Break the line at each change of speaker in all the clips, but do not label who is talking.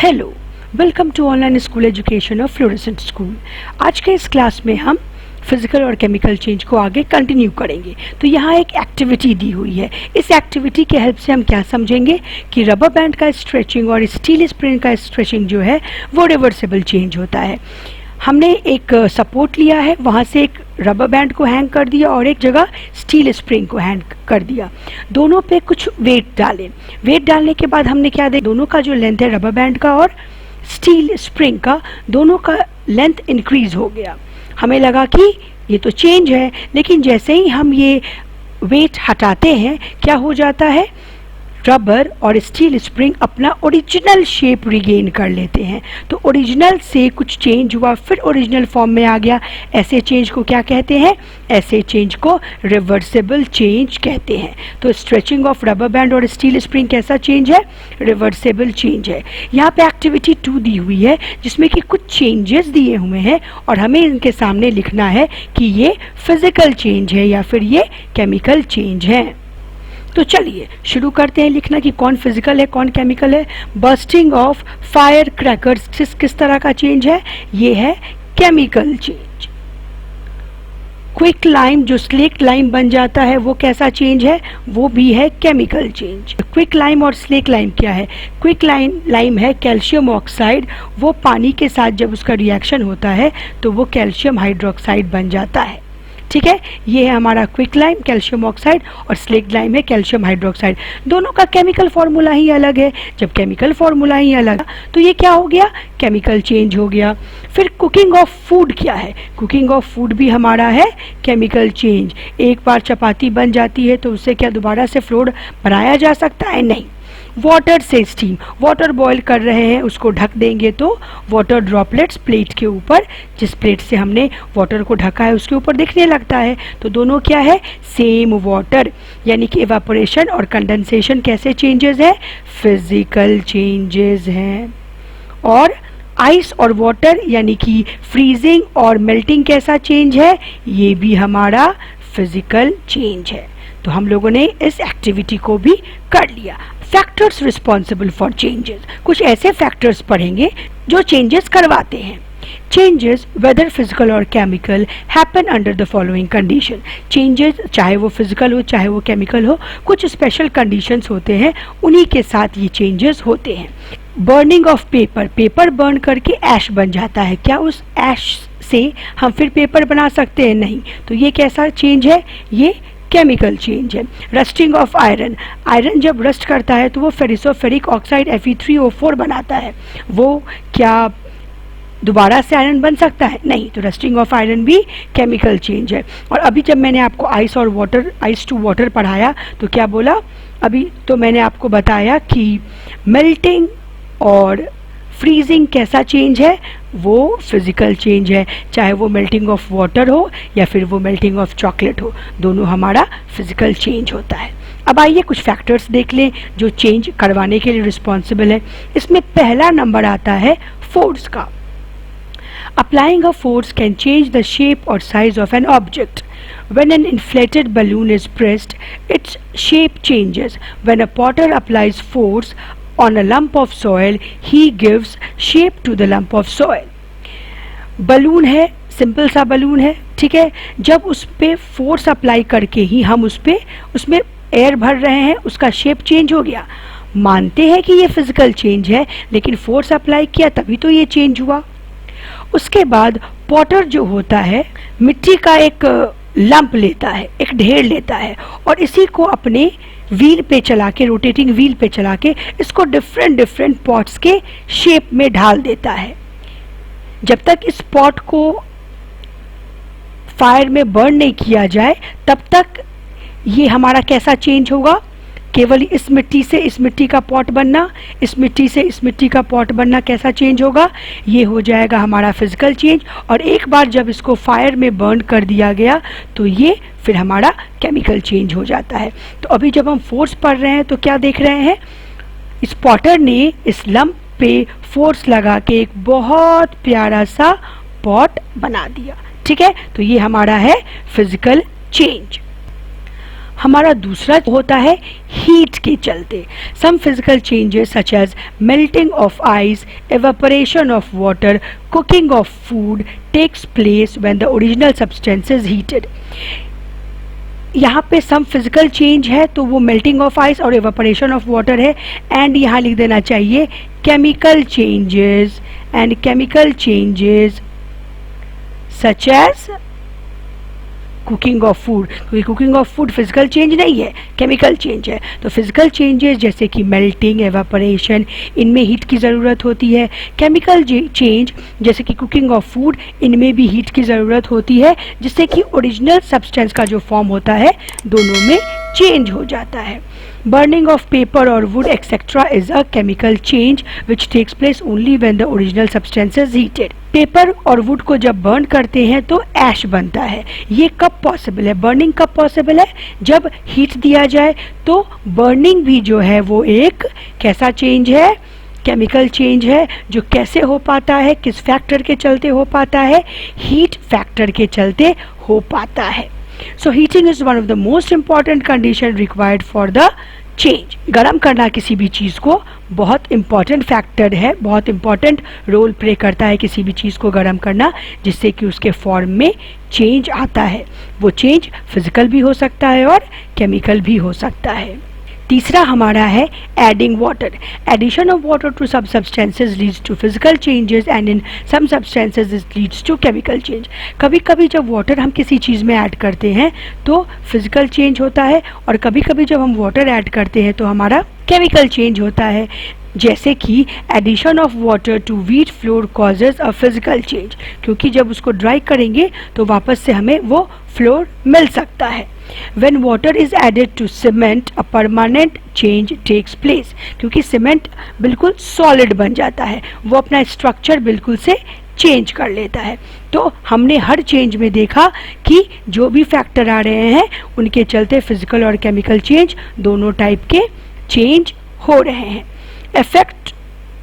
Hello, welcome to online school education of fluorescent school. आज के इस क्लास में हम फिजिकल और केमिकल चेंज को आगे कंटिन्यू करेंगे। तो यहाँ एक एक्टिविटी दी हुई है। इस एक्टिविटी के हेल्प से हम क्या समझेंगे कि रबर बैंड का स्ट्रेचिंग और स्टील स्प्रिंग का स्ट्रेचिंग जो है वो रिवर्सिबल चेंज होता है। हमने एक सपोर्ट लिया है, वहाँ से एक रबर बैंड को हैंग कर दिया और एक जगह स्टील स्प्रिंग को हैंग कर दिया। दोनों पे कुछ वेट डालें। वेट डालने के बाद हमने क्या देखा, दोनों का जो लेंथ है रबर बैंड का और स्टील स्प्रिंग का, दोनों का लेंथ इंक्रीज हो गया। हमें लगा कि ये तो चेंज है, लेकिन जैसे ही हम ये वेट हटाते हैं क्या हो जाता है, रबर और स्टील स्प्रिंग अपना ओरिजिनल शेप रिगेन कर लेते हैं। तो ओरिजिनल से कुछ चेंज हुआ, फिर ओरिजिनल फॉर्म में आ गया। ऐसे चेंज को क्या कहते हैं? ऐसे चेंज को रिवर्सिबल चेंज कहते हैं। तो स्ट्रेचिंग ऑफ रबर बैंड और स्टील स्प्रिंग कैसा चेंज है? रिवर्सिबल चेंज है। यहाँ पे एक्टिविटी 2 दी हुई है जिसमें कि कुछ चेंजेस दिए हुए हैं और हमें इनके सामने लिखना है कि ये फिजिकल चेंज है या फिर ये केमिकल चेंज है। तो चलिए शुरू करते हैं लिखना कि कौन फिजिकल है कौन केमिकल है। बर्स्टिंग ऑफ फायर क्रैकर्स किस तरह का चेंज है? ये है केमिकल चेंज। क्विक लाइम जो स्लेक्ट लाइम बन जाता है वो कैसा चेंज है? वो भी है केमिकल चेंज। क्विक लाइम और स्लेक्ट लाइम क्या है? क्विक लाइम है कैल्शियम ऑक्साइड, वो पानी के साथ जब उसका रिएक्शन होता है तो वो कैल्शियम हाइड्रोक्साइड बन जाता है। ठीक है, ये है हमारा क्विक लाइम कैल्शियम ऑक्साइड और स्लेक्ट लाइम है कैल्शियम हाइड्रोक्साइड। दोनों का केमिकल फॉर्मूला ही अलग है। जब केमिकल फॉर्मूला ही अलग तो ये क्या हो गया? केमिकल चेंज हो गया। फिर कुकिंग ऑफ फूड क्या है? कुकिंग ऑफ फूड भी हमारा है केमिकल चेंज। एक बार चपाती बन जाती है तो उससे क्या दोबारा से फ्लोर बनाया जा सकता है? नहीं। वाटर से स्टीम, वाटर बॉईल कर रहे हैं उसको ढक देंगे तो वाटर ड्रॉपलेट्स प्लेट के ऊपर, जिस प्लेट से हमने वाटर को ढका है उसके ऊपर दिखने लगता है। तो दोनों क्या है? Same water. यानी कि इवापोरेशन और कंडेंसेशन कैसे चेंजेस है? फिजिकल चेंजेस हैं। और आइस और वाटर यानी कि फ्रीजिंग और मेल्टिंग कैसा चेंज है? ये भी हमारा फिजिकल चेंज है। तो हम लोगों ने इस एक्टिविटी को भी कर लिया। फैक्टर्स रिस्पॉन्सिबल फॉर चेंजेस, कुछ ऐसे फैक्टर्स पढ़ेंगे जो चेंजेस करवाते हैं। चेंजेस वेदर फिजिकल और chemical happen under the following condition. Changes चाहे वो फिजिकल हो चाहे वो केमिकल हो, कुछ स्पेशल कंडीशंस होते हैं, उन्हीं के साथ ये चेंजेस होते हैं। Burning of paper, paper burn करके ऐश बन जाता है। क्या उस ऐश से हम फिर पेपर बना सकते हैं? नहीं। तो ये कैसा चेंज है? ये केमिकल चेंज है। रस्टिंग ऑफ आयरन, आयरन जब रस्ट करता है तो वो फेरिसोफेरिक ऑक्साइड Fe3O4 बनाता है। वो क्या दोबारा से आयरन बन सकता है? नहीं। तो रस्टिंग ऑफ आयरन भी केमिकल चेंज है। और अभी जब मैंने आपको आइस और वाटर, आइस टू वाटर पढ़ाया तो क्या बोला? अभी तो मैंने आपको बताया कि मेल्टिंग और फ्रीजिंग कैसा चेंज है? वो फिजिकल चेंज है। चाहे वो मेल्टिंग ऑफ वाटर हो या फिर वो मेल्टिंग ऑफ चॉकलेट हो, दोनों हमारा फिजिकल चेंज होता है। अब आइए कुछ फैक्टर्स देख लें जो चेंज करवाने के लिए रिस्पॉन्सिबल है। इसमें पहला नंबर आता है फोर्स का। Applying a force can change the shape or size of an object. When an inflated balloon is pressed, its shape changes. When a potter applies force on a lump of soil, he gives shape to the lump of soil. Balloon है, simple सा balloon है, ठीक है। जब उस पे force apply करके ही हम उसमें एयर भर रहे हैं, उसका शेप चेंज हो गया। मानते हैं कि ये फिजिकल चेंज है, लेकिन फोर्स अप्लाई किया तभी तो ये चेंज हुआ। उसके बाद पॉटर जो होता है मिट्टी का एक लंप लेता है, एक ढेर लेता है और इसी को अपने व्हील पे चला के, रोटेटिंग व्हील पे चला के इसको डिफरेंट पॉट्स के शेप में ढाल देता है। जब तक इस पॉट को फायर में बर्न नहीं किया जाए तब तक ये हमारा कैसा चेंज होगा? केवल इस मिट्टी से इस मिट्टी का पॉट बनना, इस मिट्टी से इस मिट्टी का पॉट बनना कैसा चेंज होगा? ये हो जाएगा हमारा फिजिकल चेंज। और एक बार जब इसको फायर में बर्न कर दिया गया तो ये फिर हमारा केमिकल चेंज हो जाता है। तो अभी जब हम फोर्स पढ़ रहे हैं तो क्या देख रहे हैं? इस पॉटर ने इस लंप पे फोर्स लगा के एक बहुत प्यारा सा पॉट बना दिया। ठीक है, तो ये हमारा है फिजिकल चेंज। हमारा दूसरा होता है हीट के चलते। Some physical changes such as melting of ice, evaporation of water, cooking of food takes place when the original substance is heated. यहाँ पे सम फिजिकल चेंज है तो वो मेल्टिंग ऑफ आइस और एवापोरेशन ऑफ वाटर है, and यहाँ लिख देना चाहिए chemical changes, and chemical changes such as cooking of food, क्योंकि cooking of food physical change नहीं है, केमिकल चेंज है। तो फिजिकल चेंजेस जैसे कि मेल्टिंग, एवापोरेशन, इनमें हीट की ज़रूरत होती है। केमिकल चेंज जैसे कि कुकिंग ऑफ फूड, इनमें भी हीट की ज़रूरत होती है, जिससे कि ओरिजिनल सब्सटेंस का जो फॉर्म होता है दोनों में चेंज हो जाता है। Burning of paper or wood etc. is a chemical change which takes place only when the original substance is heated. Paper और वुड को जब बर्न करते हैं तो ऐश बनता है। ये कब पॉसिबल है? बर्निंग कब पॉसिबल है? जब हीट दिया जाए। तो बर्निंग भी जो है वो एक कैसा चेंज है? केमिकल चेंज है। जो कैसे हो पाता है, किस फैक्टर के चलते हो पाता है? हीट फैक्टर के चलते हो पाता है। So heating is one of the most important condition required for the change. गर्म करना किसी भी चीज़ को बहुत इम्पॉर्टेंट फैक्टर है, बहुत इम्पॉर्टेंट रोल प्ले करता है किसी भी चीज़ को गर्म करना, जिससे कि उसके फॉर्म में चेंज आता है। वो चेंज फिजिकल भी हो सकता है और केमिकल भी हो सकता है। तीसरा हमारा है adding water. Addition of water to some substances leads to physical changes and in some substances it leads to chemical change. कभी कभी जब वाटर हम किसी चीज़ में ऐड करते हैं तो फिजिकल चेंज होता है, और कभी कभी जब हम वाटर ऐड करते हैं तो हमारा केमिकल चेंज होता है। जैसे कि addition of water to wheat flour causes a physical change, क्योंकि जब उसको ड्राई करेंगे तो वापस से हमें वो फ्लोर मिल सकता है। When water is added to cement, a permanent change takes place, क्योंकि सीमेंट बिल्कुल सॉलिड बन जाता है, वो अपना स्ट्रक्चर बिल्कुल से चेंज कर लेता है। तो हमने हर चेंज में देखा कि जो भी फैक्टर आ रहे हैं उनके चलते फिजिकल और केमिकल चेंज दोनों टाइप के चेंज हो रहे हैं। Effect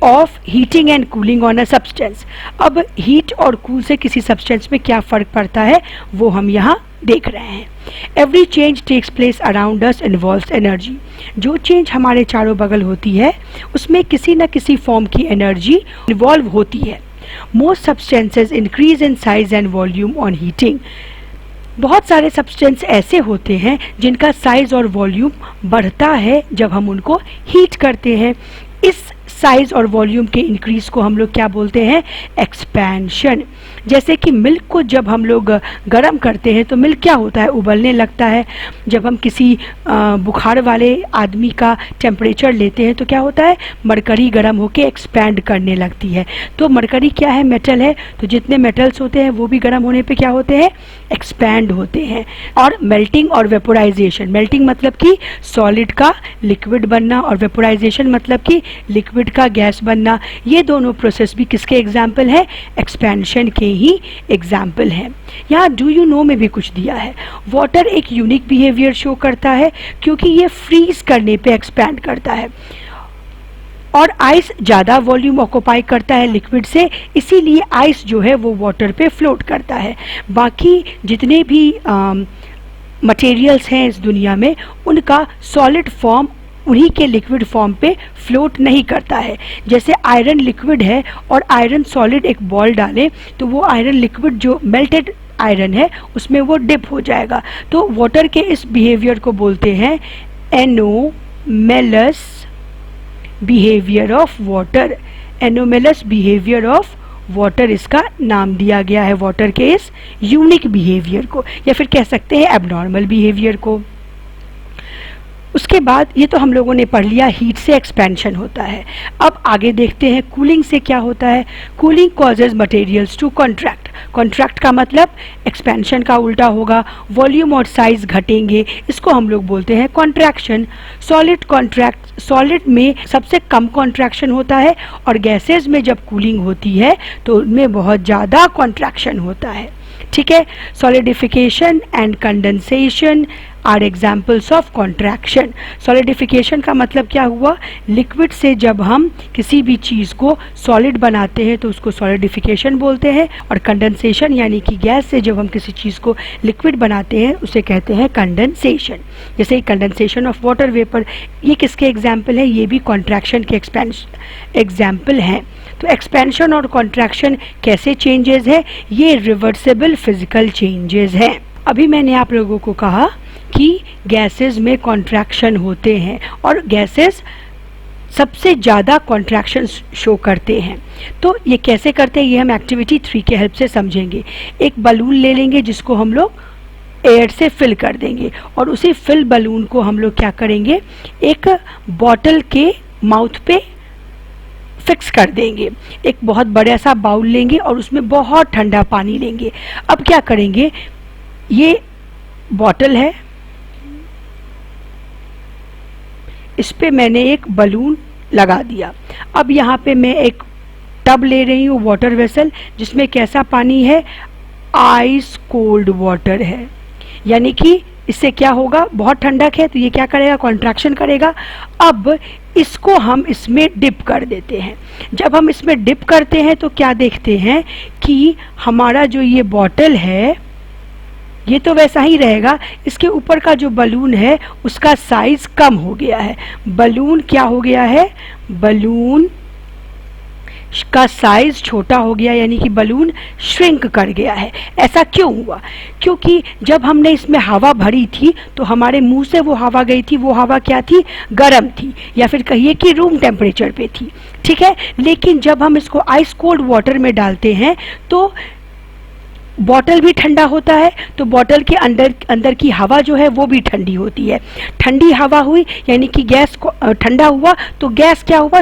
of heating and cooling on a substance. अब हीट और कूल से किसी सब्सटेंस में क्या फ़र्क पड़ता है वो हम यहाँ देख रहे हैं। Every change takes place around us involves energy. जो चेंज हमारे चारों बगल होती है उसमें किसी न किसी फॉर्म की एनर्जी इन्वॉल्व होती है। Most substances increase in size and volume on heating. बहुत सारे सब्सटेंस ऐसे होते हैं जिनका साइज और वॉल्यूम बढ़ता है जब हम उनको हीट करते हैं। इस साइज और वॉल्यूम के इंक्रीज को हम लोग क्या बोलते हैं? एक्सपेंशन। जैसे कि मिल्क को जब हम लोग गर्म करते हैं तो मिल्क क्या होता है? उबलने लगता है। जब हम किसी बुखार वाले आदमी का टेम्परेचर लेते हैं तो क्या होता है? मरकरी गर्म होकर एक्सपैंड करने लगती है। तो मरकरी क्या है? मेटल है। तो जितने मेटल्स होते हैं वो भी गर्म होने पे क्या होते हैं? एक्सपैंड होते हैं। और मेल्टिंग और वेपोराइजेशन। मेल्टिंग मतलब कि सॉलिड का लिक्विड बनना, और वेपोराइजेशन मतलब कि लिक्विड का गैस बनना। ये दोनों प्रोसेस भी किसके एग्जाम्पल है? एक्सपेंशन के ही एग्जाम्पल हैं। यहाँ डू यू नो में भी कुछ दिया है। वाटर एक यूनिक बिहेवियर शो करता है क्योंकि ये फ्रीज करने पे एक्सपैंड करता है, और आइस ज़्यादा वॉल्यूम ऑक्यूपाई करता है लिक्विड से, इसीलिए आइस जो है वो वाटर पे फ्लोट करता है। बाकी जितने भी मटेरियल्स हैं इस दुनिया में उनका सॉलिड फॉर्म उन्हीं के लिक्विड फॉर्म पे फ्लोट नहीं करता है। जैसे आयरन लिक्विड है और आयरन सॉलिड एक बॉल डालें तो वो आयरन लिक्विड जो मेल्टेड आयरन है उसमें वो डिप हो जाएगा। तो वाटर के इस बिहेवियर को बोलते हैं anomalous behaviour of water. Anomalous behaviour of water इसका नाम दिया गया है, वाटर के इस यूनिक बिहेवियर को, या फिर कह सकते हैं एबनॉर्मल बिहेवियर को। उसके बाद ये तो हम लोगों ने पढ़ लिया हीट से एक्सपेंशन होता है। अब आगे देखते हैं कूलिंग से क्या होता है। Cooling causes materials to contract. Contract का मतलब एक्सपेंशन का उल्टा होगा, वॉल्यूम और साइज घटेंगे, इसको हम लोग बोलते हैं कॉन्ट्रैक्शन। सॉलिड कॉन्ट्रैक्ट, सॉलिड में सबसे कम कॉन्ट्रैक्शन होता है, और गैसेज में जब कूलिंग होती है तो उनमें बहुत ज़्यादा कॉन्ट्रैक्शन होता है। ठीक है। Solidification and condensation are examples of contraction. Solidification का मतलब क्या हुआ, लिक्विड से जब हम किसी भी चीज़ को सॉलिड बनाते हैं तो उसको सॉलिडिफिकेशन बोलते हैं, और कंडेंसेशन यानी कि गैस से जब हम किसी चीज़ को लिक्विड बनाते हैं उसे कहते हैं कंडेंसेशन। जैसे कंडेंसेशन ऑफ वाटर वेपर, ये किसके एग्जाम्पल है, ये भी कॉन्ट्रैक्शन के एग्जाम्पल हैं। तो एक्सपेंशन और कॉन्ट्रैक्शन कैसे चेंजेस है, ये रिवर्सिबल फिजिकल चेंजेस हैं। अभी मैंने आप लोगों को कहा कि गैसेस में कॉन्ट्रैक्शन होते हैं और गैसेस सबसे ज़्यादा कॉन्ट्रैक्शन शो करते हैं। तो ये कैसे करते हैं, ये हम एक्टिविटी 3 के हेल्प से समझेंगे। एक बलून ले लेंगे जिसको हम लोग एयर से फिल कर देंगे, और उसी फिल बलून को हम लोग क्या करेंगे, एक बॉटल के माउथ पे फिक्स कर देंगे। एक बहुत बड़ा सा बाउल लेंगे और उसमें बहुत ठंडा पानी लेंगे। अब क्या करेंगे, ये बॉटल है, इस पे मैंने एक बलून लगा दिया। अब यहाँ पे मैं एक टब ले रही हूँ, वाटर वेसल, जिसमें कैसा पानी है, आइस कोल्ड वाटर है, यानी कि इससे क्या होगा, बहुत ठंडक है तो ये क्या करेगा, कॉन्ट्रैक्शन करेगा। अब इसको हम इसमें डिप कर देते हैं। जब हम इसमें डिप करते हैं तो क्या देखते हैं कि हमारा जो ये बॉटल है ये तो वैसा ही रहेगा, इसके ऊपर का जो बलून है उसका साइज कम हो गया है। बलून क्या हो गया है, बलून का साइज छोटा हो गया, यानी कि बलून श्रिंक कर गया है। ऐसा क्यों हुआ, क्योंकि जब हमने इसमें हवा भरी थी तो हमारे मुंह से वो हवा गई थी, वो हवा क्या थी, गर्म थी, या फिर कहिए कि रूम टेम्परेचर पे थी, ठीक है। लेकिन जब हम इसको आइस कोल्ड वाटर में डालते हैं तो बॉटल भी ठंडा होता है, तो बॉटल के अंदर की हवा जो है वो भी ठंडी होती है। ठंडी हवा हुई यानी कि गैस को ठंडा हुआ तो गैस क्या हुआ,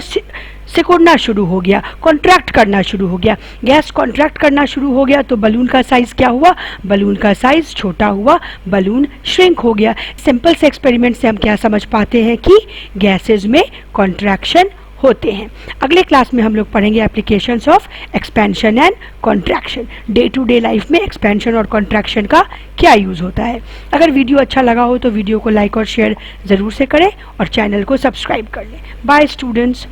सिकुड़ना शुरू हो गया, कॉन्ट्रैक्ट करना शुरू हो गया। गैस कॉन्ट्रैक्ट करना शुरू हो गया तो बलून का साइज क्या हुआ, बलून का साइज छोटा हुआ, बलून श्रिंक हो गया। सिंपल से एक्सपेरिमेंट से हम क्या समझ पाते हैं कि गैसेस में कॉन्ट्रैक्शन होते हैं। अगले क्लास में हम लोग पढ़ेंगे applications of expansion and contraction. Day to day life में एक्सपेंशन और कॉन्ट्रैक्शन का क्या यूज़ होता है। अगर वीडियो अच्छा लगा हो तो वीडियो को लाइक और शेयर ज़रूर से करें और चैनल को सब्सक्राइब कर लें। Bye students.